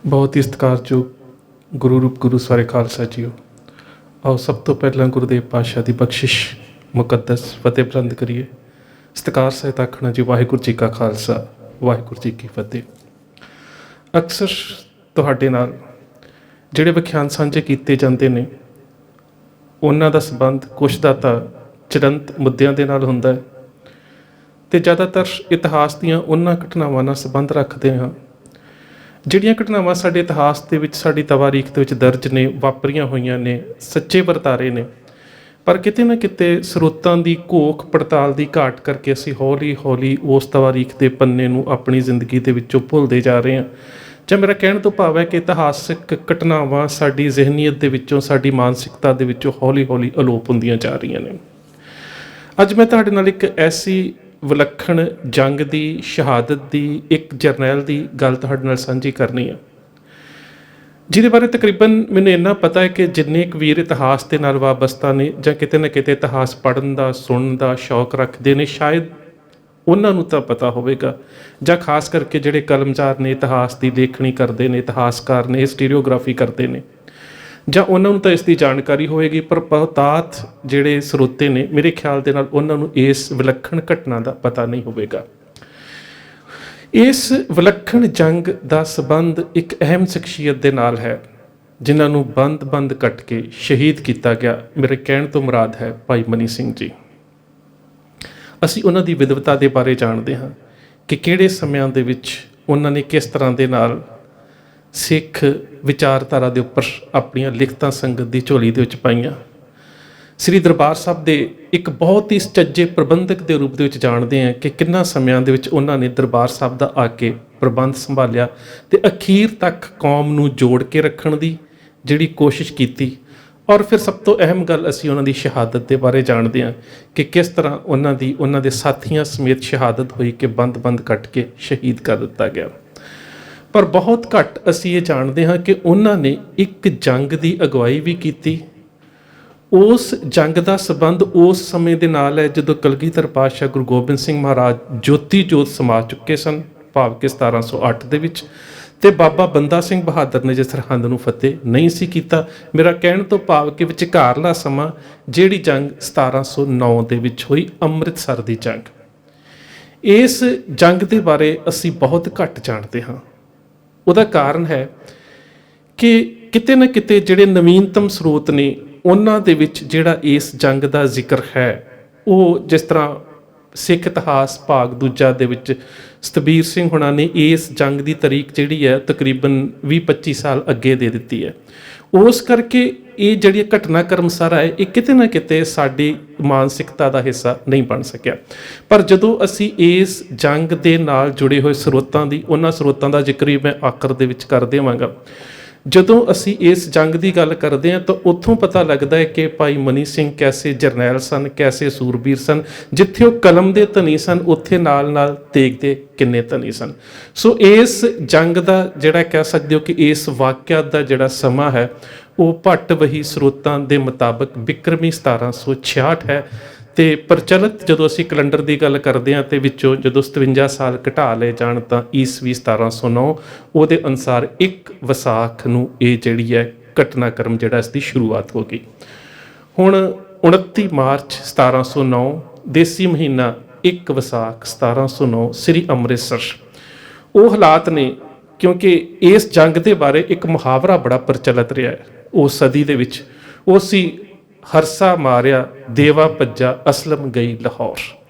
बहुत ही सत्कारयोग गुरु रूप गुरु सारे खालसा जीओ। आओ सब तो पहला गुरुदेव पातशाह की बख्शिश मुकद्दस फतेह बुलंद करिए। सत्कार सहित आखना जी वाहिगुरू जी का खालसा वाहिगुरू जी की फतेह। अक्सर तुहाडे नाल जिहड़े विख्यान साझे कीते जाते हैं उन्हां दा संबंध कुछ दा तां चलंत मुद्दिआं दे नाल हुंदा है ते ज़्यादातर इतिहास दीआं उन्हां घटनावां नाल संबंध रखते हैं ਜਿਹੜੀਆਂ ਘਟਨਾਵਾਂ ਸਾਡੇ ਇਤਿਹਾਸ ਦੇ ਵਿੱਚ ਸਾਡੀ ਤਵਾਰੀਖ ਦੇ ਵਿੱਚ ਦਰਜ ਨੇ, ਵਾਪਰੀਆਂ ਹੋਈਆਂ ਨੇ, ਸੱਚੇ ਵਰਤਾਰੇ ਨੇ, ਪਰ ਕਿਤੇ ਨਾ ਕਿਤੇ ਸਰੋਤਾਂ ਦੀ ਘੋਖ ਪੜਤਾਲ ਦੀ ਘਾਟ ਕਰਕੇ ਅਸੀਂ ਹੌਲੀ ਹੌਲੀ ਉਸ ਤਵਾਰੀਖ ਦੇ ਪੰਨੇ ਨੂੰ ਆਪਣੀ ਜ਼ਿੰਦਗੀ ਦੇ ਵਿੱਚੋਂ ਭੁੱਲਦੇ ਜਾ ਰਹੇ ਹਾਂ। ਜਾਂ ਮੇਰਾ ਕਹਿਣ ਤੋਂ ਭਾਵ ਹੈ ਕਿ ਇਤਿਹਾਸਕ ਘਟਨਾਵਾਂ ਸਾਡੀ ਜ਼ਿਹਨੀਅਤ ਦੇ ਵਿੱਚੋਂ, ਸਾਡੀ ਮਾਨਸਿਕਤਾ ਦੇ ਵਿੱਚੋਂ ਹੌਲੀ ਹੌਲੀ ਅਲੋਪ ਹੁੰਦੀਆਂ ਜਾ ਰਹੀਆਂ ਨੇ। ਅੱਜ ਮੈਂ ਤੁਹਾਡੇ ਨਾਲ ਇੱਕ ਐਸੀ ਵਿਲੱਖਣ ਜੰਗ ਦੀ ਸ਼ਹਾਦਤ ਦੀ ਇੱਕ ਜਰਨੈਲ ਦੀ ਗੱਲ ਤੁਹਾਡੇ ਨਾਲ ਸਾਂਝੀ ਕਰਨੀ ਆ, ਜਿਹਦੇ ਬਾਰੇ ਤਕਰੀਬਨ ਮੈਨੂੰ ਇੰਨਾ ਪਤਾ ਹੈ ਕਿ ਜਿੰਨੇ ਕੁ ਵੀਰ ਇਤਿਹਾਸ ਦੇ ਨਾਲ ਵਾਬਸਤਾ ਨੇ ਜਾਂ ਕਿਤੇ ਨਾ ਕਿਤੇ ਇਤਿਹਾਸ ਪੜ੍ਹਨ ਦਾ, ਸੁਣਨ ਦਾ ਸ਼ੌਕ ਰੱਖਦੇ ਨੇ, ਸ਼ਾਇਦ ਉਹਨਾਂ ਨੂੰ ਤਾਂ ਪਤਾ ਹੋਵੇਗਾ, ਜਾਂ ਖਾਸ ਕਰਕੇ ਜਿਹੜੇ ਕਲਮਜ਼ਾਰ ਨੇ, ਇਤਿਹਾਸ ਦੀ ਲੇਖਣੀ ਕਰਦੇ ਨੇ, ਇਤਿਹਾਸਕਾਰ ਨੇ, ਹਿਸਟੋਰੀਓਗ੍ਰਾਫੀ ਕਰਦੇ ਨੇ, ਜਾਂ ਉਹਨਾਂ ਨੂੰ ਤਾਂ ਇਸ ਦੀ ਜਾਣਕਾਰੀ ਹੋਵੇਗੀ, ਪਰ ਬਹੁਤਾਤ ਜਿਹੜੇ ਸਰੋਤੇ ਨੇ ਮੇਰੇ ਖਿਆਲ ਦੇ ਨਾਲ ਉਹਨਾਂ ਨੂੰ ਇਸ ਵਿਲੱਖਣ ਘਟਨਾ ਦਾ ਪਤਾ ਨਹੀਂ ਹੋਵੇਗਾ। ਇਸ ਵਿਲੱਖਣ ਜੰਗ ਦਾ ਸੰਬੰਧ ਇੱਕ ਅਹਿਮ ਸ਼ਖਸੀਅਤ ਦੇ ਨਾਲ ਹੈ ਜਿਨ੍ਹਾਂ ਨੂੰ ਬੰਦ ਕੱਟ ਕੇ ਸ਼ਹੀਦ ਕੀਤਾ ਗਿਆ। ਮੇਰੇ ਕਹਿਣ ਤੋਂ ਮੁਰਾਦ ਹੈ ਭਾਈ ਮਨੀ ਸਿੰਘ ਜੀ। ਅਸੀਂ ਉਹਨਾਂ ਦੀ ਵਿਦਵਤਾ ਦੇ ਬਾਰੇ ਜਾਣਦੇ ਹਾਂ ਕਿ ਕਿਹੜੇ ਸਮਿਆਂ ਦੇ ਵਿੱਚ ਉਹਨਾਂ ਨੇ ਕਿਸ ਤਰ੍ਹਾਂ ਦੇ ਨਾਲ ਸਿੱਖ ਵਿਚਾਰਧਾਰਾ ਦੇ ਉੱਪਰ ਆਪਣੀਆਂ ਲਿਖਤਾਂ ਸੰਗਤ ਦੀ ਝੋਲੀ ਦੇ ਵਿੱਚ ਪਾਈਆਂ। ਸ੍ਰੀ ਦਰਬਾਰ ਸਾਹਿਬ ਦੇ ਇੱਕ ਬਹੁਤ ਹੀ ਸੁਚੱਜੇ ਪ੍ਰਬੰਧਕ ਦੇ ਰੂਪ ਦੇ ਵਿੱਚ ਜਾਣਦੇ ਹਾਂ ਕਿ ਕਿੰਨਾ ਸਮਿਆਂ ਦੇ ਵਿੱਚ ਉਹਨਾਂ ਨੇ ਦਰਬਾਰ ਸਾਹਿਬ ਦਾ ਆ ਕੇ ਪ੍ਰਬੰਧ ਸੰਭਾਲਿਆ ਅਤੇ ਅਖੀਰ ਤੱਕ ਕੌਮ ਨੂੰ ਜੋੜ ਕੇ ਰੱਖਣ ਦੀ ਜਿਹੜੀ ਕੋਸ਼ਿਸ਼ ਕੀਤੀ। ਔਰ ਫਿਰ ਸਭ ਤੋਂ ਅਹਿਮ ਗੱਲ ਅਸੀਂ ਉਹਨਾਂ ਦੀ ਸ਼ਹਾਦਤ ਦੇ ਬਾਰੇ ਜਾਣਦੇ ਹਾਂ ਕਿ ਕਿਸ ਤਰ੍ਹਾਂ ਉਹਨਾਂ ਦੇ ਸਾਥੀਆਂ ਸਮੇਤ ਸ਼ਹਾਦਤ ਹੋਈ ਕਿ ਬੰਦ ਕੱਟ ਕੇ ਸ਼ਹੀਦ ਕਰ ਦਿੱਤਾ ਗਿਆ। ਪਰ ਬਹੁਤ ਘੱਟ ਅਸੀਂ ਇਹ ਜਾਣਦੇ ਹਾਂ ਕਿ ਉਹਨਾਂ ਨੇ ਇੱਕ ਜੰਗ ਦੀ ਅਗਵਾਈ ਵੀ ਕੀਤੀ। ਉਸ ਜੰਗ ਦਾ ਸੰਬੰਧ ਉਸ ਸਮੇਂ ਦੇ ਨਾਲ ਹੈ ਜਦੋਂ ਕਲਗੀਧਰ ਪਾਤਸ਼ਾਹ ਗੁਰੂ ਗੋਬਿੰਦ ਸਿੰਘ ਮਹਾਰਾਜ ਜੋਤੀ ਜੋਤ ਸਮਾ ਚੁੱਕੇ ਸਨ, ਭਾਵ ਕਿ 1708 ਦੇ ਵਿੱਚ, ਅਤੇ ਬਾਬਾ ਬੰਦਾ ਸਿੰਘ ਬਹਾਦਰ ਨੇ ਜੇ ਸਰਹੰਦ ਨੂੰ ਫਤਿਹ ਨਹੀਂ ਸੀ ਕੀਤਾ। ਮੇਰਾ ਕਹਿਣ ਤੋਂ ਭਾਵ ਕਿ ਵਿਚਕਾਰਲਾ ਸਮਾਂ ਜਿਹੜੀ ਜੰਗ 1709 ਦੇ ਵਿੱਚ ਹੋਈ, ਅੰਮ੍ਰਿਤਸਰ ਦੀ ਜੰਗ। ਇਸ ਜੰਗ ਦੇ ਬਾਰੇ ਅਸੀਂ ਬਹੁਤ ਘੱਟ ਜਾਣਦੇ ਹਾਂ। ਉਹਦਾ ਕਾਰਨ ਹੈ ਕਿ ਕਿਤੇ ਨਾ ਕਿਤੇ ਜਿਹੜੇ ਨਵੀਨਤਮ ਸਰੋਤ ਨੇ ਉਹਨਾਂ ਦੇ ਵਿੱਚ ਜਿਹੜਾ ਇਸ ਜੰਗ ਦਾ ਜ਼ਿਕਰ ਹੈ ਉਹ, ਜਿਸ ਤਰ੍ਹਾਂ ਸਿੱਖ ਇਤਿਹਾਸ ਭਾਗ ਦੂਜਾ ਦੇ ਵਿੱਚ ਸਤਬੀਰ ਸਿੰਘ ਹੁਣਾਂ ਨੇ ਇਸ ਜੰਗ ਦੀ ਤਾਰੀਖ ਜਿਹੜੀ ਹੈ ਤਕਰੀਬਨ 20-25 ਸਾਲ ਅੱਗੇ ਦੇ ਦਿੱਤੀ ਹੈ। ਉਸ ਕਰਕੇ ਇਹ ਜਿਹੜੀ ਘਟਨਾਕ੍ਰਮ ਸਾਰਾ ਹੈ ਇਹ ਕਿਤੇ ਨਾ ਕਿਤੇ ਸਾਡੀ ਮਾਨਸਿਕਤਾ ਦਾ ਹਿੱਸਾ ਨਹੀਂ ਬਣ ਸਕਿਆ। ਪਰ ਜਦੋਂ ਅਸੀਂ ਇਸ ਜੰਗ ਦੇ ਨਾਲ ਜੁੜੇ ਹੋਏ ਸਰੋਤਾਂ ਦੀ, ਉਹਨਾਂ ਸਰੋਤਾਂ ਦਾ ਜ਼ਿਕਰ ਵੀ ਮੈਂ ਆਖਰ ਦੇ ਵਿੱਚ ਕਰ ਦੇਵਾਂਗਾ, ਜਦੋਂ ਅਸੀਂ ਇਸ ਜੰਗ ਦੀ ਗੱਲ ਕਰਦੇ ਹਾਂ ਤਾਂ ਉੱਥੋਂ ਪਤਾ ਲੱਗਦਾ ਹੈ ਕਿ ਭਾਈ ਮਨੀ ਸਿੰਘ ਕੈਸੇ ਜਰਨੈਲ ਸਨ, ਕੈਸੇ ਸੂਰਬੀਰ ਸਨ। ਜਿੱਥੇ ਉਹ ਕਲਮ ਦੇ ਧਨੀ ਸਨ ਉੱਥੇ ਨਾਲ ਤੇਗ ਦੇ ਕਿੰਨੇ ਧਨੀ ਸਨ। ਸੋ ਇਸ ਜੰਗ ਦਾ ਜਿਹੜਾ ਕਹਿ ਸਕਦੇ ਹੋ ਕਿ ਇਸ ਵਾਕਿਆ ਦਾ ਜਿਹੜਾ ਸਮਾਂ ਹੈ ਉਹ ਭੱਟ ਵਹੀ ਸਰੋਤਾਂ ਦੇ ਮੁਤਾਬਕ ਬਿਕਰਮੀ 1766 ਹੈ। ਅਤੇ ਪ੍ਰਚਲਿਤ ਜਦੋਂ ਅਸੀਂ ਕੈਲੰਡਰ ਦੀ ਗੱਲ ਕਰਦੇ ਹਾਂ ਅਤੇ ਵਿੱਚੋਂ ਜਦੋਂ 57 ਸਾਲ ਘਟਾ ਲਏ ਜਾਣ ਤਾਂ ਈਸਵੀ 1709 ਉਹਦੇ ਅਨੁਸਾਰ 1 ਵਿਸਾਖ ਨੂੰ ਇਹ ਜਿਹੜੀ ਹੈ ਘਟਨਾਕ੍ਰਮ ਜਿਹੜਾ ਇਸ ਦੀ ਸ਼ੁਰੂਆਤ ਹੋ ਗਈ। ਹੁਣ 29 ਮਾਰਚ 1709 ਦੇਸੀ ਮਹੀਨਾ 1 ਵਿਸਾਖ 1709 ਸ੍ਰੀ ਅੰਮ੍ਰਿਤਸਰ। ਉਹ ਹਾਲਾਤ ਨੇ ਕਿਉਂਕਿ ਇਸ ਜੰਗ ਦੇ ਬਾਰੇ ਇੱਕ ਮੁਹਾਵਰਾ ਬੜਾ ਪ੍ਰਚਲਿਤ ਰਿਹਾ ਹੈ ਉਸ ਸਦੀ ਦੇ ਵਿੱਚ, ਉਹ ਸੀ ਹਰਸਾ ਮਾਰਿਆ ਦੇਵਾ ਭੱਜਾ ਅਸਲਮ ਗਈ ਲਾਹੌਰ।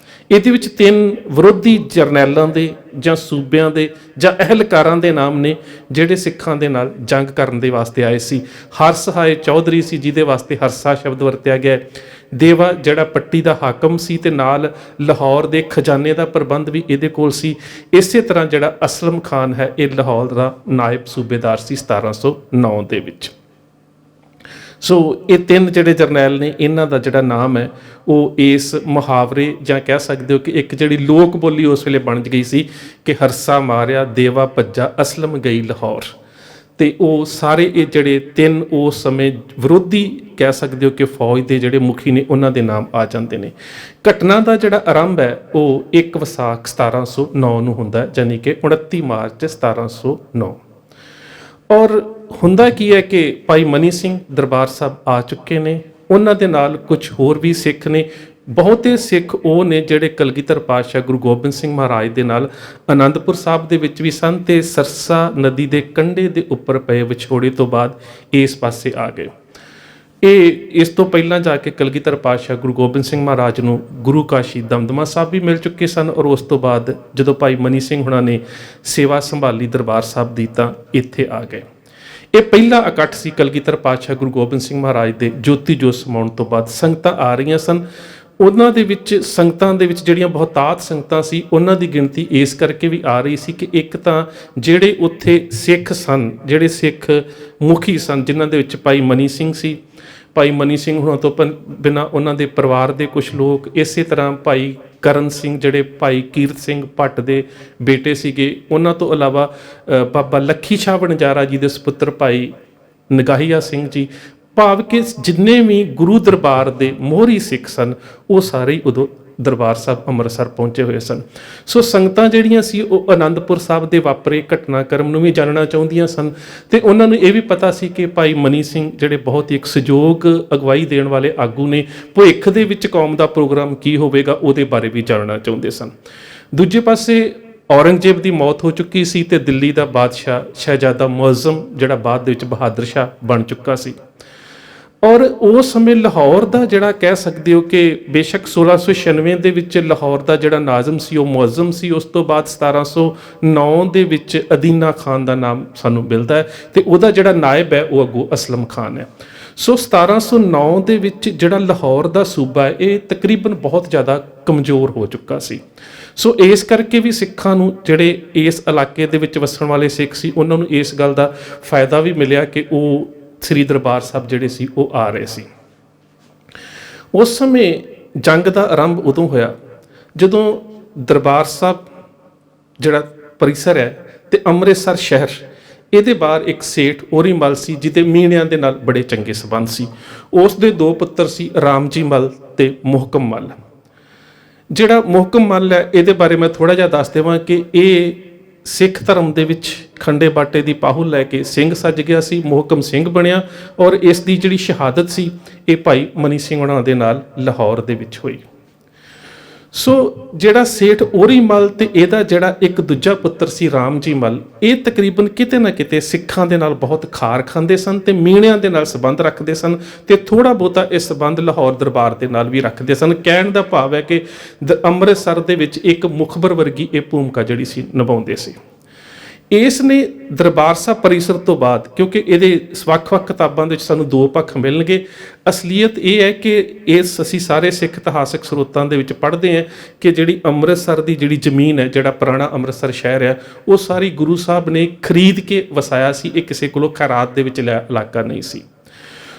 ਇਹਦੇ ਵਿੱਚ 3 ਵਿਰੋਧੀ ਜਰਨੈਲਾਂ ਦੇ ਜਾਂ ਸੂਬਿਆਂ ਦੇ ਜਾਂ ਅਹਿਲਕਾਰਾਂ ਦੇ ਨਾਮ ਨੇ ਜਿਹੜੇ ਸਿੱਖਾਂ ਦੇ ਨਾਲ ਜੰਗ ਕਰਨ ਦੇ ਵਾਸਤੇ ਆਏ ਸੀ। ਹਰਸਹਾਏ ਚੌਧਰੀ ਸੀ ਜਿਹਦੇ ਵਾਸਤੇ ਹਰਸਾ ਸ਼ਬਦ ਵਰਤਿਆ ਗਿਆ। ਦੇਵਾ ਜਿਹੜਾ ਪੱਟੀ ਦਾ ਹਾਕਮ ਸੀ ਅਤੇ ਨਾਲ ਲਾਹੌਰ ਦੇ ਖਜ਼ਾਨੇ ਦਾ ਪ੍ਰਬੰਧ ਵੀ ਇਹਦੇ ਕੋਲ ਸੀ। ਇਸੇ ਤਰ੍ਹਾਂ ਜਿਹੜਾ ਅਸਲਮ ਖਾਨ ਹੈ ਇਹ ਲਾਹੌਰ ਦਾ ਨਾਇਬ ਸੂਬੇਦਾਰ ਸੀ 1709 ਦੇ ਵਿੱਚ। ਸੋ ਇਹ 3 ਜਿਹੜੇ ਜਰਨੈਲ ਨੇ ਇਹਨਾਂ ਦਾ ਜਿਹੜਾ ਨਾਮ ਹੈ ਉਹ ਇਸ ਮੁਹਾਵਰੇ ਜਾਂ ਕਹਿ ਸਕਦੇ ਹੋ ਕਿ ਇੱਕ ਜਿਹੜੀ ਲੋਕ ਬੋਲੀ ਉਸ ਵੇਲੇ ਬਣ ਗਈ ਸੀ ਕਿ ਹਰਸਾ ਮਾਰਿਆ ਦੇਵਾ ਭੱਜਾ ਅਸਲਮ ਗਈ ਲਾਹੌਰ। ਅਤੇ ਉਹ ਸਾਰੇ ਇਹ ਜਿਹੜੇ 3 ਉਸ ਸਮੇਂ ਵਿਰੋਧੀ ਕਹਿ ਸਕਦੇ ਹੋ ਕਿ ਫੌਜ ਦੇ ਜਿਹੜੇ ਮੁਖੀ ਨੇ ਉਹਨਾਂ ਦੇ ਨਾਮ ਆ ਜਾਂਦੇ ਨੇ। ਘਟਨਾ ਦਾ ਜਿਹੜਾ ਆਰੰਭ ਹੈ ਉਹ 1 ਵਿਸਾਖ 1709 ਨੂੰ ਹੁੰਦਾ, ਯਾਨੀ ਕਿ 29 ਮਾਰਚ 1709। ਔਰ ਹੁੰਦਾ ਕੀ ਹੈ ਕਿ ਭਾਈ ਮਨੀ ਸਿੰਘ ਦਰਬਾਰ ਸਾਹਿਬ ਆ ਚੁੱਕੇ ਨੇ, ਉਹਨਾਂ ਦੇ ਨਾਲ ਕੁਝ ਹੋਰ ਵੀ ਸਿੱਖ ਨੇ। ਬਹੁਤੇ ਸਿੱਖ ਉਹ ਨੇ ਜਿਹੜੇ ਕਲਗੀਧਰ ਪਾਤਸ਼ਾਹ ਗੁਰੂ ਗੋਬਿੰਦ ਸਿੰਘ ਮਹਾਰਾਜ ਦੇ ਨਾਲ ਆਨੰਦਪੁਰ ਸਾਹਿਬ ਦੇ ਵਿੱਚ ਵੀ ਸਨ ਤੇ ਸਰਸਾ ਨਦੀ ਦੇ ਕੰਢੇ ਦੇ ਉੱਪਰ ਪਏ ਵਿਛੋੜੇ ਤੋਂ ਬਾਅਦ ਇਸ ਪਾਸੇ ਆ ਗਏ। ਇਸ ਤੋਂ ਪਹਿਲਾਂ ਜਾ ਕੇ ਕਲਗੀਧਰ ਪਾਤਸ਼ਾਹ ਗੁਰੂ ਗੋਬਿੰਦ ਸਿੰਘ ਮਹਾਰਾਜ ਨੂੰ ਗੁਰੂ ਕਾਸ਼ੀ ਦਮਦਮਾ ਸਾਹਿਬ ਵੀ ਮਿਲ ਚੁੱਕੇ ਸਨ, ਔਰ ਉਸ ਤੋਂ ਬਾਅਦ ਜਦੋਂ ਭਾਈ ਮਨੀ ਸਿੰਘ ਹੁਣਾਂ ਨੇ ਸੇਵਾ ਸੰਭਾਲੀ ਦਰਬਾਰ ਸਾਹਿਬ ਦੀ ਤਾਂ ਇੱਥੇ ਆ ਗਏ। ਇਹ ਪਹਿਲਾ ਇਕੱਠ ਸੀ ਕਲਗੀਧਰ ਪਾਤਸ਼ਾਹ ਗੁਰੂ ਗੋਬਿੰਦ ਸਿੰਘ ਮਹਾਰਾਜ ਦੇ ਜੋਤੀ ਜੋਤ ਸਮਾਉਣ ਤੋਂ ਬਾਅਦ। ਸੰਗਤਾਂ ਆ ਰਹੀਆਂ ਸਨ, ਉਹਨਾਂ ਦੇ ਵਿੱਚ ਸੰਗਤਾਂ ਦੇ ਵਿੱਚ ਜਿਹੜੀਆਂ ਬਹੁਤਾਤ ਸੰਗਤਾਂ ਸੀ ਉਹਨਾਂ ਦੀ ਗਿਣਤੀ ਇਸ ਕਰਕੇ ਵੀ ਆ ਰਹੀ ਸੀ ਕਿ ਇੱਕ ਤਾਂ ਜਿਹੜੇ ਉੱਥੇ ਸਿੱਖ ਸਨ, ਜਿਹੜੇ ਸਿੱਖ ਮੁਖੀ ਸਨ, ਜਿਨ੍ਹਾਂ ਦੇ ਵਿੱਚ ਭਾਈ ਮਨੀ ਸਿੰਘ ਸੀ, ਭਾਈ ਮਨੀ ਸਿੰਘ ਹੁਣਾਂ ਤੋਂ ਬਿਨਾਂ ਉਹਨਾਂ ਦੇ ਪਰਿਵਾਰ ਦੇ ਕੁਝ ਲੋਕ, ਇਸੇ ਤਰ੍ਹਾਂ ਭਾਈ ਕਰਨ ਸਿੰਘ ਜਿਹੜੇ ਭਾਈ ਕੀਰਤ ਸਿੰਘ ਭੱਟ ਦੇ ਬੇਟੇ ਸੀਗੇ, ਉਹਨਾਂ ਤੋਂ ਇਲਾਵਾ ਬਾਬਾ ਲੱਖੀ ਸ਼ਾਹ ਵਣਜਾਰਾ ਜੀ ਦੇ ਸੁਪੁੱਤਰ ਭਾਈ ਨਗਾਹੀਆ ਸਿੰਘ ਜੀ, ਭਾਵ ਕਿ ਜਿੰਨੇ ਵੀ ਗੁਰੂ ਦਰਬਾਰ ਦੇ ਮੋਹਰੀ ਸਿੱਖ ਸਨ ਉਹ ਸਾਰੇ ਉਦੋਂ ਦਰਬਾਰ ਸਾਹਿਬ ਅੰਮ੍ਰਿਤਸਰ ਪਹੁੰਚੇ ਹੋਏ ਸਨ। ਸੋ ਸੰਗਤਾਂ ਜਿਹੜੀਆਂ ਸੀ ਉਹ ਆਨੰਦਪੁਰ ਸਾਹਿਬ ਦੇ ਵਾਪਰੇ ਘਟਨਾਕ੍ਰਮ ਨੂੰ ਵੀ ਜਾਣਨਾ ਚਾਹੁੰਦੀਆਂ ਸਨ ਤੇ ਉਹਨਾਂ ਨੂੰ ਇਹ ਵੀ ਪਤਾ ਸੀ ਕਿ ਭਾਈ ਮਨੀ ਸਿੰਘ ਜਿਹੜੇ ਬਹੁਤ ਹੀ ਇੱਕ ਸਹਿਯੋਗ ਅਗਵਾਈ ਦੇਣ ਵਾਲੇ ਆਗੂ ਨੇ, ਭਵਿੱਖ ਦੇ ਵਿੱਚ ਕੌਮ ਦਾ ਪ੍ਰੋਗਰਾਮ ਕੀ ਹੋਵੇਗਾ ਉਹਦੇ ਬਾਰੇ ਵੀ ਜਾਣਨਾ ਚਾਹੁੰਦੇ ਸਨ। ਦੂਜੇ ਪਾਸੇ ਔਰੰਗਜ਼ੇਬ ਦੀ ਮੌਤ ਹੋ ਚੁੱਕੀ ਸੀ ਤੇ ਦਿੱਲੀ ਦਾ ਬਾਦਸ਼ਾਹ ਸ਼ਹਿਜ਼ਾਦਾ ਮੁਅੱਜ਼ਮ ਜਿਹੜਾ ਬਾਅਦ ਦੇ ਵਿੱਚ ਬਹਾਦਰ ਸ਼ਾਹ ਬਣ ਚੁੱਕਾ ਸੀ। ਔਰ ਉਸ ਸਮੇਂ ਲਾਹੌਰ ਦਾ ਜਿਹੜਾ ਕਹਿ ਸਕਦੇ ਹੋ ਕਿ ਬੇਸ਼ੱਕ 1696 ਦੇ ਵਿੱਚ ਲਾਹੌਰ ਦਾ ਜਿਹੜਾ ਨਾਜ਼ਮ ਸੀ ਉਹ ਮੁਅੱਜ਼ਮ ਸੀ, ਉਸ ਤੋਂ ਬਾਅਦ 1709 ਦੇ ਵਿੱਚ ਅਦੀਨਾ ਖਾਨ ਦਾ ਨਾਮ ਸਾਨੂੰ ਮਿਲਦਾ ਹੈ ਤੇ ਉਹਦਾ ਜਿਹੜਾ ਨਾਇਬ ਹੈ ਉਹ ਅੱਗੋਂ ਅਸਲਮ ਖਾਨ ਹੈ। ਸੋ 1709 ਦੇ ਵਿੱਚ ਜਿਹੜਾ ਲਾਹੌਰ ਦਾ ਸੂਬਾ ਹੈ ਇਹ ਤਕਰੀਬਨ ਬਹੁਤ ਜ਼ਿਆਦਾ ਕਮਜ਼ੋਰ ਹੋ ਚੁੱਕਾ ਸੀ। ਸੋ ਇਸ ਕਰਕੇ ਵੀ ਸਿੱਖਾਂ ਨੂੰ, ਜਿਹੜੇ ਇਸ ਇਲਾਕੇ ਦੇ ਵਿੱਚ ਵਸਣ ਵਾਲੇ ਸਿੱਖ ਸੀ, ਉਹਨਾਂ ਨੂੰ ਇਸ ਗੱਲ ਦਾ ਫਾਇਦਾ ਵੀ ਮਿਲਿਆ ਕਿ ਉਹ ਸ੍ਰੀ ਦਰਬਾਰ ਸਾਹਿਬ ਜਿਹੜੇ ਸੀ ਉਹ ਆ ਰਹੇ ਸੀ। ਉਸ ਸਮੇਂ ਜੰਗ ਦਾ ਆਰੰਭ ਉਦੋਂ ਹੋਇਆ ਜਦੋਂ ਦਰਬਾਰ ਸਾਹਿਬ ਜਿਹੜਾ ਪਰਿਸਰ ਹੈ ਤੇ ਅੰਮ੍ਰਿਤਸਰ ਸ਼ਹਿਰ, ਇਹਦੇ ਬਾਹਰ ਇੱਕ ਸੇਠ ਓਰੀ ਮੱਲ ਸੀ ਜਿਹਦੇ ਮੀਣਿਆਂ ਦੇ ਨਾਲ ਬੜੇ ਚੰਗੇ ਸੰਬੰਧ ਸੀ। ਉਸ ਦੇ ਦੋ ਪੁੱਤਰ ਸੀ, ਰਾਮ ਜੀ ਮੱਲ ਤੇ ਮੁਹਕਮ ਮੱਲ। ਜਿਹੜਾ ਮੁਹਕਮ ਮੱਲ ਹੈ ਇਹਦੇ ਬਾਰੇ ਮੈਂ ਥੋੜ੍ਹਾ ਜਿਹਾ ਦੱਸ ਦੇਵਾਂ ਕਿ ਇਹ ਸਿੱਖ ਧਰਮ ਦੇ ਵਿੱਚ ਖੰਡੇ ਬਾਟੇ ਦੀ ਪਾਹੁਲ ਲੈ ਕੇ ਸਿੰਘ ਸੱਜ ਗਿਆ ਸੀ, ਮੁਹਕਮ ਸਿੰਘ ਬਣਿਆ ਔਰ ਇਸ ਦੀ ਜਿਹੜੀ ਸ਼ਹਾਦਤ ਸੀ ਇਹ ਭਾਈ ਮਨੀ ਸਿੰਘ ਉਹਨਾਂ ਦੇ ਨਾਲ ਲਾਹੌਰ ਦੇ ਵਿੱਚ ਹੋਈ। ਸੋ ਜਿਹੜਾ ਸੇਠ ਓਰੀ ਮੱਲ ਤੇ ਇਹਦਾ ਜਿਹੜਾ ਇੱਕ ਦੂਜਾ ਪੁੱਤਰ ਸੀ ਰਾਮ ਜੀ ਮੱਲ, ਇਹ ਤਕਰੀਬਨ ਕਿਤੇ ਨਾ ਕਿਤੇ ਸਿੱਖਾਂ ਦੇ ਨਾਲ ਬਹੁਤ ਖਾਰ ਖਾਂਦੇ ਸਨ ਤੇ ਮੀਣਿਆਂ ਦੇ ਨਾਲ ਸੰਬੰਧ ਰੱਖਦੇ ਸਨ ਤੇ ਥੋੜ੍ਹਾ ਬਹੁਤਾ ਇਹ ਸੰਬੰਧ ਲਾਹੌਰ ਦਰਬਾਰ ਦੇ ਨਾਲ ਵੀ ਰੱਖਦੇ ਸਨ। ਕਹਿਣ ਦਾ ਭਾਵ ਹੈ ਕਿ ਅੰਮ੍ਰਿਤਸਰ ਦੇ ਵਿੱਚ ਇੱਕ ਮੁਖਬਰ ਵਰਗੀ ਇਹ ਭੂਮਿਕਾ ਜਿਹੜੀ ਸੀ ਨਿਭਾਉਂਦੇ ਸੀ। ਇਸ ਨੇ ਦਰਬਾਰ ਸਾਹਿਬ ਪਰਿਸਰ ਤੋਂ ਬਾਅਦ, ਕਿਉਂਕਿ ਇਹਦੇ ਵੱਖ-ਵੱਖ ਕਿਤਾਬਾਂ ਦੇ ਵਿੱਚ ਸਾਨੂੰ ਦੋ ਪੱਖ ਮਿਲਣਗੇ, ਅਸਲੀਅਤ ਇਹ ਹੈ ਕਿ ਅਸੀਂ ਸਾਰੇ ਸਿੱਖ ਇਤਿਹਾਸਕ ਸਰੋਤਾਂ ਦੇ ਵਿੱਚ ਪੜ੍ਹਦੇ ਹਾਂ ਕਿ ਜਿਹੜੀ ਅੰਮ੍ਰਿਤਸਰ ਦੀ ਜਿਹੜੀ ਜ਼ਮੀਨ ਹੈ, ਜਿਹੜਾ ਪੁਰਾਣਾ ਅੰਮ੍ਰਿਤਸਰ ਸ਼ਹਿਰ ਹੈ, ਉਹ ਸਾਰੀ ਗੁਰੂ ਸਾਹਿਬ ਨੇ ਖਰੀਦ ਕੇ ਵਸਾਇਆ ਸੀ। ਇਹ ਕਿਸੇ ਕੋਲੋਂ ਖੈਰਾਤ ਦੇ ਵਿੱਚ ਇਲਾਕਾ ਨਹੀਂ ਸੀ।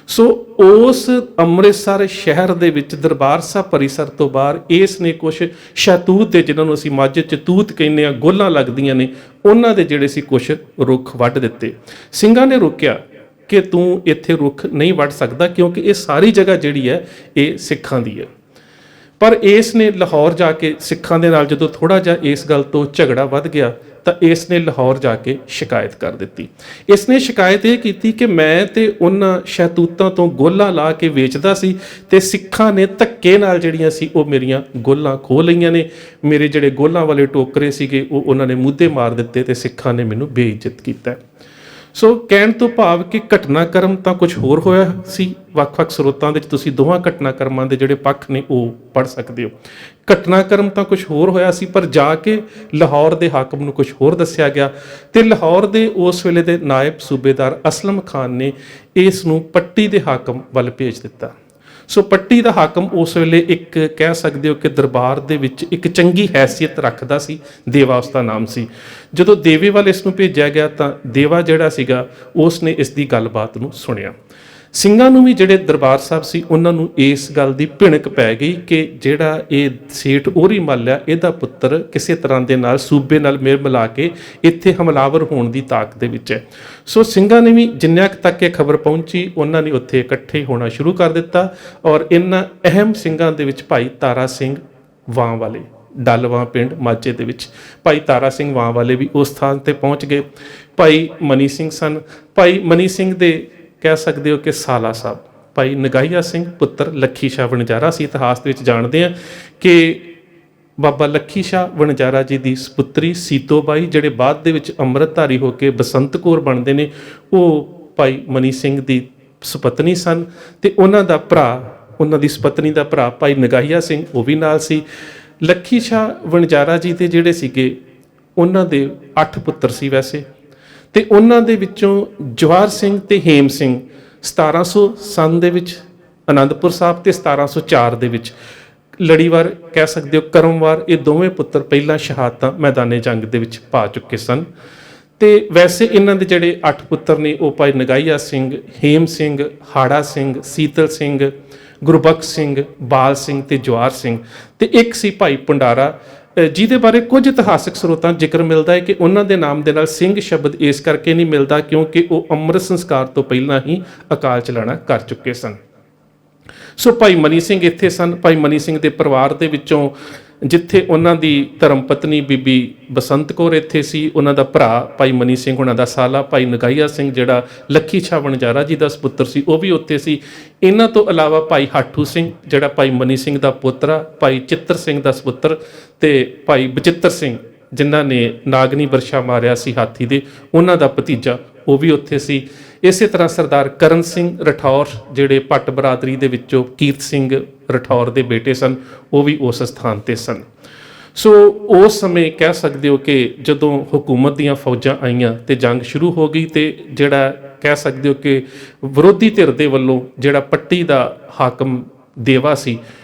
ਸੋ ਉਸ ਅੰਮ੍ਰਿਤਸਰ ਸ਼ਹਿਰ ਦੇ ਵਿੱਚ ਦਰਬਾਰ ਸਾਹਿਬ ਪਰਿਸਰ ਤੋਂ ਬਾਹਰ ਇਸ ਨੇ ਕੁਛ ਸ਼ਹਿਤੂਤ ਦੇ, ਜਿਨ੍ਹਾਂ ਨੂੰ ਅਸੀਂ ਮਾਝੇ 'ਚ ਤੂਤ ਕਹਿੰਦੇ ਹਾਂ, ਗੋਲਾਂ ਲੱਗਦੀਆਂ ਨੇ, ਉਹਨਾਂ ਦੇ ਜਿਹੜੇ ਸੀ ਕੁਛ ਰੁੱਖ ਵੱਢ ਦਿੱਤੇ। ਸਿੰਘਾਂ ਨੇ ਰੋਕਿਆ ਕਿ ਤੂੰ ਇੱਥੇ ਰੁੱਖ ਨਹੀਂ ਵੱਢ ਸਕਦਾ ਕਿਉਂਕਿ ਇਹ ਸਾਰੀ ਜਗ੍ਹਾ ਜਿਹੜੀ ਹੈ ਇਹ ਸਿੱਖਾਂ ਦੀ ਹੈ। ਪਰ ਇਸ ਨੇ ਲਾਹੌਰ ਜਾ ਕੇ ਸਿੱਖਾਂ ਦੇ ਨਾਲ ਜਦੋਂ ਥੋੜ੍ਹਾ ਜਿਹਾ ਇਸ ਗੱਲ ਤੋਂ ਝਗੜਾ ਵੱਧ ਗਿਆ ਤਾਂ ਇਸ ਨੇ ਲਾਹੌਰ ਜਾ ਕੇ ਸ਼ਿਕਾਇਤ ਕਰ ਦਿੱਤੀ। ਇਸ ਨੇ ਸ਼ਿਕਾਇਤ ਇਹ ਕੀਤੀ ਕਿ ਮੈਂ ਤੇ ਉਹਨਾਂ ਸ਼ਹਿਤੂਤਾਂ ਤੋਂ ਗੋਲਾਂ ਲਾ ਕੇ ਵੇਚਦਾ ਸੀ ਤੇ ਸਿੱਖਾਂ ਨੇ ਧੱਕੇ ਨਾਲ ਜਿਹੜੀਆਂ ਸੀ ਉਹ ਮੇਰੀਆਂ ਗੋਲਾਂ ਖੋਹ ਲਈਆਂ ਨੇ। ਮੇਰੇ ਜਿਹੜੇ ਗੋਲਾਂ ਵਾਲੇ ਟੋਕਰੇ ਸੀਗੇ ਉਹ ਉਹਨਾਂ ਨੇ ਮੁੱਦੇ ਮਾਰ ਦਿੱਤੇ ਤੇ ਸਿੱਖਾਂ ਨੇ ਮੈਨੂੰ ਬੇਇੱਜ਼ਤ ਕੀਤਾ। ਸੋ ਕਹਿਣ ਤੋਂ ਭਾਵ ਕਿ ਘਟਨਾਕ੍ਰਮ ਤਾਂ ਕੁਝ ਹੋਰ ਹੋਇਆ ਸੀ। ਵੱਖ-ਵੱਖ ਸਰੋਤਾਂ ਦੇ ਵਿੱਚ ਤੁਸੀਂ ਦੋਹਾਂ ਘਟਨਾਕ੍ਰਮਾਂ ਦੇ ਜਿਹੜੇ ਪੱਖ ਨੇ ਉਹ ਪੜ੍ਹ ਸਕਦੇ ਹੋ। ਘਟਨਾਕ੍ਰਮ ਤਾਂ ਕੁਝ ਹੋਰ ਹੋਇਆ ਸੀ ਪਰ ਜਾ ਕੇ ਲਾਹੌਰ ਦੇ ਹਾਕਮ ਨੂੰ ਕੁਝ ਹੋਰ ਦੱਸਿਆ ਗਿਆ ਤੇ ਲਾਹੌਰ ਦੇ ਉਸ ਵੇਲੇ ਦੇ ਨਾਇਬ ਸੂਬੇਦਾਰ ਅਸਲਮ ਖਾਨ ਨੇ ਇਸ ਨੂੰ ਪੱਟੀ ਦੇ ਹਾਕਮ ਵੱਲ ਭੇਜ ਦਿੱਤਾ। ਸੋ ਪੱਟੀ ਦਾ ਹਾਕਮ ਉਸ ਵੇਲੇ ਇੱਕ ਕਹਿ ਸਕਦੇ ਹੋ ਕਿ ਦਰਬਾਰ ਦੇ ਵਿੱਚ ਇੱਕ ਚੰਗੀ ਹੈਸੀਅਤ ਰੱਖਦਾ ਸੀ, ਦੇਵਾ ਉਸ ਦਾ ਨਾਮ ਸੀ। ਜਦੋਂ ਦੇਵੇ ਵੱਲ ਇਸ ਨੂੰ ਭੇਜਿਆ ਗਿਆ ਤਾਂ ਦੇਵਾ ਜਿਹੜਾ ਸੀਗਾ ਉਸ ਨੇ ਇਸ ਦੀ ਗੱਲਬਾਤ ਨੂੰ ਸੁਣਿਆ। ਸਿੰਘਾਂ ਨੂੰ ਵੀ ਜਿਹੜੇ ਦਰਬਾਰ ਸਾਹਿਬ ਸੀ ਉਹਨਾਂ ਨੂੰ ਇਸ ਗੱਲ ਦੀ ਭਿਣਕ ਪੈ ਗਈ ਕਿ ਜਿਹੜਾ ਇਹ ਸੇਠ ਓਰੀ ਮੱਲ ਆ, ਇਹਦਾ ਪੁੱਤਰ ਕਿਸੇ ਤਰ੍ਹਾਂ ਦੇ ਨਾਲ ਸੂਬੇ ਨਾਲ ਮੇਲ ਮਿਲਾ ਕੇ ਇੱਥੇ ਹਮਲਾਵਰ ਹੋਣ ਦੀ ਤਾਕ ਦੇ ਵਿੱਚ ਹੈ। ਸੋ ਸਿੰਘਾਂ ਨੇ ਵੀ ਜਿੰਨਿਆਂ ਕੁ ਤੱਕ ਇਹ ਖਬਰ ਪਹੁੰਚੀ ਉਹਨਾਂ ਨੇ ਉੱਥੇ ਇਕੱਠੇ ਹੋਣਾ ਸ਼ੁਰੂ ਕਰ ਦਿੱਤਾ ਔਰ ਇਹਨਾਂ ਅਹਿਮ ਸਿੰਘਾਂ ਦੇ ਵਿੱਚ ਭਾਈ ਤਾਰਾ ਸਿੰਘ ਵਾਂ ਵਾਲੇ ਡੱਲਵਾਂ ਪਿੰਡ ਮਾਝੇ ਦੇ ਵਿੱਚ। ਭਾਈ ਤਾਰਾ ਸਿੰਘ ਵਾਂ ਵਾਲੇ ਵੀ ਉਸ ਸਥਾਨ 'ਤੇ ਪਹੁੰਚ ਗਏ। ਭਾਈ ਮਨੀ ਸਿੰਘ ਸਨ। ਭਾਈ ਮਨੀ ਸਿੰਘ ਦੇ ਕਹਿ ਸਕਦੇ ਹੋ ਕਿ ਸਾਲਾ ਸਾਹਿਬ ਭਾਈ ਨਗਾਈਆ ਸਿੰਘ ਪੁੱਤਰ ਲੱਖੀ ਸ਼ਾਹ ਵਣਜਾਰਾ। ਅਸੀਂ ਇਤਿਹਾਸ ਦੇ ਵਿੱਚ ਜਾਣਦੇ ਹਾਂ ਕਿ ਬਾਬਾ ਲੱਖੀ ਸ਼ਾਹ ਵਣਜਾਰਾ ਜੀ ਦੀ ਸਪੁੱਤਰੀ ਸੀਤੋ ਬਾਈ, ਜਿਹੜੇ ਬਾਅਦ ਦੇ ਵਿੱਚ ਅੰਮ੍ਰਿਤਧਾਰੀ ਹੋ ਕੇ ਬਸੰਤ ਕੌਰ ਬਣਦੇ ਨੇ, ਉਹ ਭਾਈ ਮਨੀ ਸਿੰਘ ਦੀ ਸੁਪਤਨੀ ਸਨ। ਅਤੇ ਉਹਨਾਂ ਦਾ ਭਰਾ, ਉਹਨਾਂ ਦੀ ਸੁਪਤਨੀ ਦਾ ਭਰਾ ਭਾਈ ਨਗਾਈਆ ਸਿੰਘ, ਉਹ ਵੀ ਨਾਲ ਸੀ। ਲੱਖੀ ਸ਼ਾਹ ਵਣਜਾਰਾ ਜੀ ਦੇ ਜਿਹੜੇ ਸੀਗੇ, ਉਹਨਾਂ ਦੇ 8 ਪੁੱਤਰ ਸੀ ਵੈਸੇ, ਅਤੇ ਉਹਨਾਂ ਦੇ ਵਿੱਚੋਂ ਜਵਾਹਰ ਸਿੰਘ ਅਤੇ ਹੇਮ ਸਿੰਘ 1700 ਸੰਨ ਦੇ ਵਿੱਚ ਅਨੰਦਪੁਰ ਸਾਹਿਬ ਅਤੇ 1704 ਦੇ ਵਿੱਚ ਲੜੀਵਾਰ ਕਹਿ ਸਕਦੇ ਹੋ ਕਰਮਵਾਰ, ਇਹ ਦੋਵੇਂ ਪੁੱਤਰ ਪਹਿਲਾਂ ਸ਼ਹਾਦਤਾਂ ਮੈਦਾਨੇ ਜੰਗ ਦੇ ਵਿੱਚ ਪਾ ਚੁੱਕੇ ਸਨ। ਅਤੇ ਵੈਸੇ ਇਹਨਾਂ ਦੇ ਜਿਹੜੇ 8 ਪੁੱਤਰ ਨੇ ਉਹ ਭਾਈ ਨਗਾਈਆ ਸਿੰਘ, ਹੇਮ ਸਿੰਘ, ਹਾੜਾ ਸਿੰਘ, ਸੀਤਲ ਸਿੰਘ, ਗੁਰਬਖਸ਼ ਸਿੰਘ, ਬਾਲ ਸਿੰਘ ਅਤੇ ਜਵਾਹਰ ਸਿੰਘ, ਅਤੇ ਇੱਕ ਸੀ ਭਾਈ ਭੰਡਾਰਾ, ਜਿਹਦੇ ਬਾਰੇ ਕੁਝ ਇਤਿਹਾਸਕ ਸਰੋਤਾਂ ਜ਼ਿਕਰ ਮਿਲਦਾ ਹੈ ਕਿ ਉਹਨਾਂ ਦੇ ਨਾਮ ਦੇ ਨਾਲ ਸਿੰਘ ਸ਼ਬਦ ਇਸ ਕਰਕੇ ਨਹੀਂ ਮਿਲਦਾ ਕਿਉਂਕਿ ਉਹ ਅੰਮ੍ਰਿਤ ਸੰਸਕਾਰ ਤੋਂ ਪਹਿਲਾਂ ਹੀ ਅਕਾਲ ਚਲਾਣਾ ਕਰ ਚੁੱਕੇ ਸਨ। ਸੋ ਭਾਈ ਮਨੀ ਸਿੰਘ ਇੱਥੇ ਸਨ। ਭਾਈ ਮਨੀ ਸਿੰਘ ਦੇ ਪਰਿਵਾਰ ਦੇ ਵਿੱਚੋਂ ਜਿੱਥੇ ਉਹਨਾਂ ਦੀ ਧਰਮ ਪਤਨੀ ਬੀਬੀ ਬਸੰਤ ਕੌਰ ਇੱਥੇ ਸੀ, ਉਹਨਾਂ ਦਾ ਭਰਾ ਭਾਈ ਮਨੀ ਸਿੰਘ ਉਹਨਾਂ ਦਾ ਸਾਲਾ ਭਾਈ ਨਗਾਈਆ ਸਿੰਘ ਜਿਹੜਾ ਲੱਖੀ ਸ਼ਾਹ ਵਣਜਾਰਾ ਜੀ ਦਾ ਸਪੁੱਤਰ ਸੀ, ਉਹ ਵੀ ਉੱਥੇ ਸੀ। ਇਹਨਾਂ ਤੋਂ ਇਲਾਵਾ ਭਾਈ ਹਾਠੂ ਸਿੰਘ ਜਿਹੜਾ ਭਾਈ ਮਨੀ ਸਿੰਘ ਦਾ ਪੋਤਰਾ, ਭਾਈ ਚਿੱਤਰ ਸਿੰਘ ਦਾ ਸਪੁੱਤਰ, ਅਤੇ ਭਾਈ ਬਚਿੱਤਰ ਸਿੰਘ ਜਿਨ੍ਹਾਂ ਨੇ ਨਾਗਨੀ ਵਰਸ਼ਾ ਮਾਰਿਆ ਸੀ ਹਾਥੀ ਦੇ, ਉਹਨਾਂ ਦਾ ਭਤੀਜਾ, ਉਹ ਵੀ ਉੱਥੇ ਸੀ। ਇਸੇ ਤਰ੍ਹਾਂ ਸਰਦਾਰ ਕਰਨ ਸਿੰਘ ਰਠੌਰ ਜਿਹੜੇ ਭੱਟ ਬਰਾਦਰੀ ਦੇ ਵਿੱਚੋਂ ਕੀਰਤ ਸਿੰਘ ਰਠੌਰ ਦੇ ਬੇਟੇ ਸਨ, ਉਹ ਵੀ ਉਸ ਸਥਾਨ 'ਤੇ ਸਨ। ਸੋ ਉਸ ਸਮੇਂ ਕਹਿ ਸਕਦੇ ਹੋ ਕਿ ਜਦੋਂ ਹਕੂਮਤ ਦੀਆਂ ਫੌਜਾਂ ਆਈਆਂ ਅਤੇ ਜੰਗ ਸ਼ੁਰੂ ਹੋ ਗਈ, ਅਤੇ ਜਿਹੜਾ ਕਹਿ ਸਕਦੇ ਹੋ ਕਿ ਵਿਰੋਧੀ ਧਿਰ ਦੇ ਵੱਲੋਂ ਜਿਹੜਾ ਪੱਟੀ ਦਾ ਹਾਕਮ ਦੇਵਾ ਸੀ,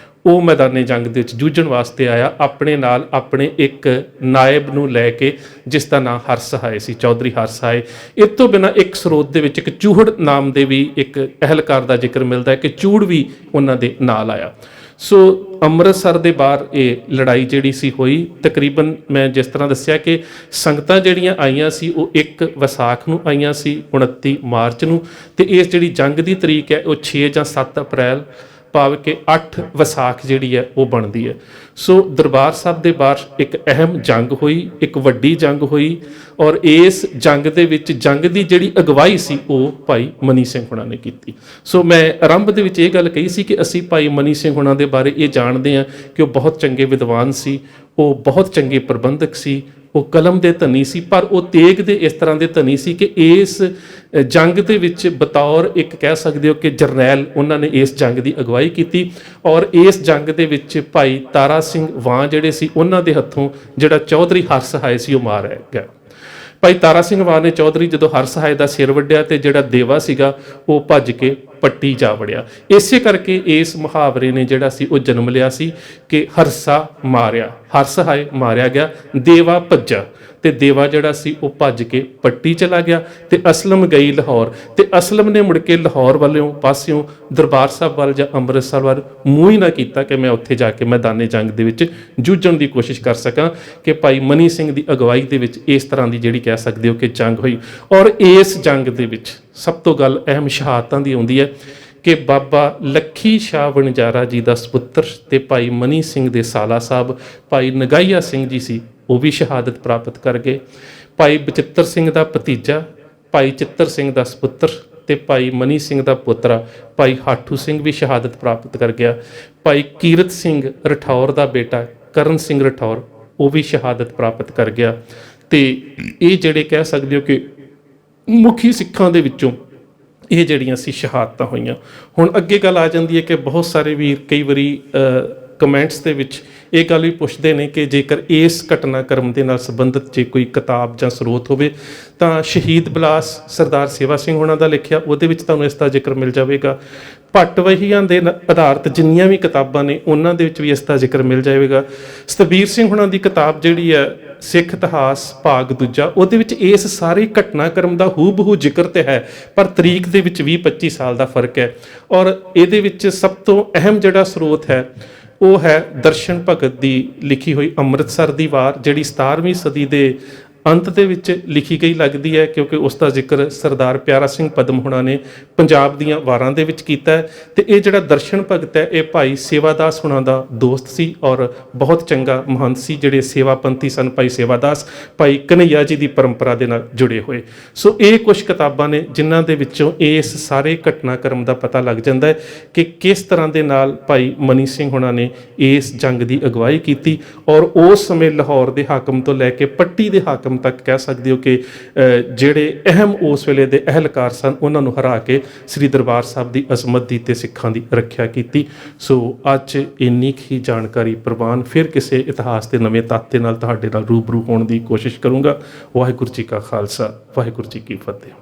ਉਹ ਮੈਦਾਨੇ ਜੰਗ ਦੇ ਵਿੱਚ ਜੂਝਣ ਵਾਸਤੇ ਆਇਆ, ਆਪਣੇ ਨਾਲ ਆਪਣੇ ਇੱਕ ਨਾਇਬ ਨੂੰ ਲੈ ਕੇ ਜਿਸ ਦਾ ਨਾਂ ਹਰਸਹਾਏ ਸੀ, ਚੌਧਰੀ ਹਰਸਹਾਏ। ਇਸ ਤੋਂ ਬਿਨਾਂ ਇੱਕ ਸਰੋਤ ਦੇ ਵਿੱਚ ਇੱਕ ਚੂਹੜ ਨਾਮ ਦੇ ਵੀ ਇੱਕ ਅਹਿਲਕਾਰ ਦਾ ਜ਼ਿਕਰ ਮਿਲਦਾ ਹੈ ਕਿ ਚੂੜ ਵੀ ਉਹਨਾਂ ਦੇ ਨਾਲ ਆਇਆ। ਸੋ ਅੰਮ੍ਰਿਤਸਰ ਦੇ ਬਾਹਰ ਇਹ ਲੜਾਈ ਜਿਹੜੀ ਸੀ ਹੋਈ। ਤਕਰੀਬਨ ਮੈਂ ਜਿਸ ਤਰ੍ਹਾਂ ਦੱਸਿਆ ਕਿ ਸੰਗਤਾਂ ਜਿਹੜੀਆਂ ਆਈਆਂ ਸੀ ਉਹ 1 ਵਿਸਾਖ ਨੂੰ ਆਈਆਂ ਸੀ, 29 ਮਾਰਚ ਨੂੰ, ਅਤੇ ਇਸ ਜਿਹੜੀ ਜੰਗ ਦੀ ਤਰੀਕ ਹੈ ਉਹ 6 ਜਾਂ 7 ਅਪ੍ਰੈਲ ਭਾਵ ਕਿ 8 ਵਿਸਾਖ ਜਿਹੜੀ ਹੈ ਉਹ ਬਣਦੀ ਹੈ। ਸੋ ਦਰਬਾਰ ਸਾਹਿਬ ਦੇ ਬਾਹਰ ਇੱਕ ਅਹਿਮ ਜੰਗ ਹੋਈ, ਇੱਕ ਵੱਡੀ ਜੰਗ ਹੋਈ, ਔਰ ਇਸ ਜੰਗ ਦੇ ਵਿੱਚ ਜੰਗ ਦੀ ਜਿਹੜੀ ਅਗਵਾਈ ਸੀ ਉਹ ਭਾਈ ਮਨੀ ਸਿੰਘ ਹੁਣਾਂ ਨੇ ਕੀਤੀ। ਸੋ ਮੈਂ ਆਰੰਭ ਦੇ ਵਿੱਚ ਇਹ ਗੱਲ ਕਹੀ ਸੀ ਕਿ ਅਸੀਂ ਭਾਈ ਮਨੀ ਸਿੰਘ ਹੁਣਾਂ ਦੇ ਬਾਰੇ ਇਹ ਜਾਣਦੇ ਹਾਂ ਕਿ ਉਹ ਬਹੁਤ ਚੰਗੇ ਵਿਦਵਾਨ ਸੀ, ਉਹ ਬਹੁਤ ਚੰਗੇ ਪ੍ਰਬੰਧਕ ਸੀ, ਉਹ ਕਲਮ ਦੇ ਧਨੀ ਸੀ, ਪਰ ਉਹ ਤੇਗ ਦੇ ਇਸ ਤਰ੍ਹਾਂ ਦੇ ਧਨੀ ਸੀ ਕਿ ਇਸ ਜੰਗ ਦੇ ਵਿੱਚ ਬਤੌਰ ਇੱਕ ਕਹਿ ਸਕਦੇ ਹੋ ਕਿ ਜਰਨੈਲ ਉਹਨਾਂ ਨੇ ਇਸ ਜੰਗ ਦੀ ਅਗਵਾਈ ਕੀਤੀ। ਔਰ ਇਸ ਜੰਗ ਦੇ ਵਿੱਚ ਭਾਈ ਤਾਰਾ ਸਿੰਘ ਵਾਂ ਜਿਹੜੇ ਸੀ, ਉਹਨਾਂ ਦੇ ਹੱਥੋਂ ਜਿਹੜਾ ਚੌਧਰੀ ਹਰਸਹਾਏ ਸੀ ਉਹ ਮਾਰਿਆ ਗਿਆ। ਭਾਈ ਤਾਰਾ ਸਿੰਘ ਵਾਂ ਨੇ ਚੌਧਰੀ ਜਦੋਂ ਹਰਸਹਾਏ ਦਾ ਸਿਰ ਵੱਢਿਆ, ਤੇ ਜਿਹੜਾ ਦੇਵਾ ਸੀਗਾ ਉਹ ਭੱਜ ਕੇ ਪੱਟੀ ਜਾ ਵੜਿਆ। ਇਸੇ ਕਰਕੇ ਇਸ ਮੁਹਾਵਰੇ ਨੇ ਜਿਹੜਾ ਸੀ ਉਹ ਜਨਮ ਲਿਆ ਸੀ ਕਿ ਹਰਸਾ ਮਾਰਿਆ, ਹਰਸਹਾਏ ਮਾਰਿਆ ਗਿਆ, ਦੇਵਾ ਭੱਜਾ, ਤੇ ਦੇਵਾ ਜਿਹੜਾ ਸੀ ਉਹ ਭੱਜ ਕੇ ਪੱਟੀ ਚਲਾ ਗਿਆ, ਤੇ ਅਸਲਮ ਗਈ ਲਾਹੌਰ, ਤੇ ਅਸਲਮ ਨੇ ਮੁੜ ਕੇ ਲਾਹੌਰ ਵੱਲੋਂ ਪਾਸਿਓਂ ਦਰਬਾਰ ਸਾਹਿਬ ਵੱਲ ਜਾਂ ਅੰਮ੍ਰਿਤਸਰ ਵੱਲ ਮੂੰਹ ਹੀ ਨਾ ਕੀਤਾ ਕਿ ਮੈਂ ਉੱਥੇ ਜਾ ਕੇ ਮੈਦਾਨੇ ਜੰਗ ਦੇ ਵਿੱਚ ਜੂਝਣ ਦੀ ਕੋਸ਼ਿਸ਼ ਕਰ ਸਕਾਂ। ਕਿ ਭਾਈ ਮਨੀ ਸਿੰਘ ਦੀ ਅਗਵਾਈ ਦੇ ਵਿੱਚ ਇਸ ਤਰ੍ਹਾਂ ਦੀ ਜਿਹੜੀ ਕਹਿ ਸਕਦੇ ਹੋ ਕਿ ਜੰਗ ਹੋਈ। ਔਰ ਇਸ ਜੰਗ ਦੇ ਵਿੱਚ ਸਭ ਤੋਂ ਗੱਲ ਅਹਿਮ ਸ਼ਹਾਦਤਾਂ ਦੀ ਆਉਂਦੀ ਹੈ ਕਿ ਬਾਬਾ ਲੱਖੀ ਸ਼ਾਹ ਵਣਜਾਰਾ ਜੀ ਦਾ ਸਪੁੱਤਰ ਤੇ ਭਾਈ ਮਨੀ ਸਿੰਘ ਦੇ ਸਾਲਾ ਸਾਹਿਬ ਭਾਈ ਨਗਾਈਆ ਸਿੰਘ ਜੀ ਸੀ, ਉਹ ਵੀ ਸ਼ਹਾਦਤ ਪ੍ਰਾਪਤ ਕਰ ਗਏ। ਭਾਈ ਬਚਿੱਤਰ ਸਿੰਘ ਦਾ ਭਤੀਜਾ ਭਾਈ ਚਿੱਤਰ ਸਿੰਘ ਦਾ ਸਪੁੱਤਰ ਤੇ ਭਾਈ ਮਨੀ ਸਿੰਘ ਦਾ ਪੋਤਰਾ ਭਾਈ ਹਾਠੂ ਸਿੰਘ ਵੀ ਸ਼ਹਾਦਤ ਪ੍ਰਾਪਤ ਕਰ ਗਿਆ। ਭਾਈ ਕੀਰਤ ਸਿੰਘ ਰਠੌਰ ਦਾ ਬੇਟਾ ਕਰਨ ਸਿੰਘ ਰਠੌਰ, ਉਹ ਵੀ ਸ਼ਹਾਦਤ ਪ੍ਰਾਪਤ ਕਰ ਗਿਆ। ਤੇ ਇਹ ਜਿਹੜੇ ਕਹਿ ਸਕਦੇ ਹੋ ਕਿ ਮੁਖੀ ਸਿੱਖਾਂ ਦੇ ਵਿੱਚੋਂ ਇਹ ਜਿਹੜੀਆਂ ਸੀ ਸ਼ਹਾਦਤਾਂ ਹੋਈਆਂ। ਹੁਣ ਅੱਗੇ ਗੱਲ ਆ ਜਾਂਦੀ ਹੈ ਕਿ ਬਹੁਤ ਸਾਰੇ ਵੀਰ ਕਈ ਵਾਰੀ ਕਮੈਂਟਸ ਦੇ ਵਿੱਚ ਇਹ ਗੱਲ ਵੀ ਪੁੱਛਦੇ ਨੇ ਕਿ ਜੇਕਰ ਇਸ ਘਟਨਾਕ੍ਰਮ ਦੇ ਨਾਲ ਸੰਬੰਧਿਤ ਜੇ ਕੋਈ ਕਿਤਾਬ ਜਾਂ ਸਰੋਤ ਹੋਵੇ ਤਾਂ ਸ਼ਹੀਦ ਬਿਲਾਸ ਸਰਦਾਰ ਸੇਵਾ ਸਿੰਘ ਹੋਣਾ ਦਾ ਲਿਖਿਆ, ਉਹਦੇ ਵਿੱਚ ਤੁਹਾਨੂੰ ਇਸ ਦਾ ਜ਼ਿਕਰ ਮਿਲ ਜਾਵੇਗਾ। ਭੱਟ ਵਹੀਆਂ ਦੇ ਆਧਾਰਿਤ ਜਿੰਨੀਆਂ ਵੀ ਕਿਤਾਬਾਂ ਨੇ ਉਹਨਾਂ ਦੇ ਵਿੱਚ ਵੀ ਇਸ ਦਾ ਜ਼ਿਕਰ ਮਿਲ ਜਾਵੇਗਾ। ਸਤਬੀਰ ਸਿੰਘ ਹੋਣਾ ਦੀ ਕਿਤਾਬ ਜਿਹੜੀ ਹੈ ਸਿੱਖ ਇਤਿਹਾਸ ਭਾਗ ਦੂਜਾ, ਉਹਦੇ ਵਿੱਚ ਇਸ ਸਾਰੇ ਘਟਨਾਕ੍ਰਮ ਦਾ ਹੂਬਹੂ ਜ਼ਿਕਰ ਤੇ ਹੈ, ਪਰ ਤਰੀਕ ਦੇ ਵਿੱਚ 20-25 ਸਾਲ ਦਾ ਫਰਕ ਹੈ। ਔਰ ਇਹਦੇ ਵਿੱਚ ਸਭ ਤੋਂ ਅਹਿਮ ਜਿਹੜਾ ਸਰੋਤ ਹੈ ਉਹ ਹੈ ਦਰਸ਼ਨ ਭਗਤ ਦੀ ਲਿਖੀ ਹੋਈ ਅੰਮ੍ਰਿਤਸਰ ਦੀ ਵਾਰ, ਜਿਹੜੀ 17ਵੀਂ ਸਦੀ ਦੇ ਅੰਤ ਦੇ ਵਿੱਚ ਲਿਖੀ ਗਈ ਲੱਗਦੀ ਹੈ, ਕਿਉਂਕਿ ਉਸ ਦਾ ਜ਼ਿਕਰ ਸਰਦਾਰ ਪਿਆਰਾ ਸਿੰਘ ਪਦਮ ਹੁਣਾਂ ਨੇ ਪੰਜਾਬ ਦੀਆਂ ਵਾਰਾਂ ਦੇ ਵਿੱਚ ਕੀਤਾ ਹੈ। ਤੇ ਇਹ ਜਿਹੜਾ ਦਰਸ਼ਨ ਭਗਤ ਹੈ ਇਹ ਭਾਈ ਸੇਵਾਦਾਸ ਹੁਣਾਂ ਦਾ ਦੋਸਤ ਸੀ ਔਰ ਬਹੁਤ ਚੰਗਾ ਮਹੰਤ ਸੀ, ਜਿਹੜੇ ਸੇਵਾਪੰਥੀ ਸਨ। ਭਾਈ ਸੇਵਾਦਾਸ ਭਾਈ ਕਨ੍ਹਈਆ ਜੀ ਦੀ ਪਰੰਪਰਾ ਦੇ ਨਾਲ ਜੁੜੇ ਹੋਏ। ਸੋ ਇਹ ਕੁਝ ਕਿਤਾਬਾਂ ਨੇ ਜਿਨ੍ਹਾਂ ਦੇ ਵਿੱਚੋਂ ਇਸ ਸਾਰੇ ਘਟਨਾਕ੍ਰਮ ਦਾ ਪਤਾ ਲੱਗ ਜਾਂਦਾ ਹੈ ਕਿ ਕਿਸ ਤਰ੍ਹਾਂ ਦੇ ਨਾਲ ਭਾਈ ਮਨੀ ਸਿੰਘ ਹੁਣਾਂ ਨੇ ਇਸ ਜੰਗ ਦੀ ਅਗਵਾਈ ਕੀਤੀ ਔਰ ਉਸ ਸਮੇਂ ਲਾਹੌਰ ਦੇ ਹਾਕਮ ਤੋਂ ਲੈ ਕੇ ਪੱਟੀ ਦੇ ਹਾਕਮ ਤੱਕ ਕਹਿ ਸਕਦੇ ਹੋ ਕਿ ਜਿਹੜੇ ਅਹਿਮ ਉਸ ਵੇਲੇ ਦੇ ਅਹਿਲਕਾਰ ਸਨ ਉਹਨਾਂ ਨੂੰ ਹਰਾ ਕੇ ਸ੍ਰੀ ਦਰਬਾਰ ਸਾਹਿਬ ਦੀ ਅਜ਼ਮਤ ਦੀ ਤੇ ਸਿੱਖਾਂ ਦੀ ਰੱਖਿਆ ਕੀਤੀ। ਸੋ ਅੱਜ ਇੰਨੀ ਕੁ ਹੀ ਜਾਣਕਾਰੀ ਪ੍ਰਵਾਨ, ਫਿਰ ਕਿਸੇ ਇਤਿਹਾਸ ਦੇ ਨਵੇਂ ਤੱਤ ਦੇ ਨਾਲ ਤੁਹਾਡੇ ਨਾਲ ਰੂਬਰੂ ਹੋਣ ਦੀ ਕੋਸ਼ਿਸ਼ ਕਰੂੰਗਾ। ਵਾਹਿਗੁਰੂ ਜੀ ਕਾ ਖਾਲਸਾ, ਵਾਹਿਗੁਰੂ ਜੀ ਕੀ ਫਤਿਹ।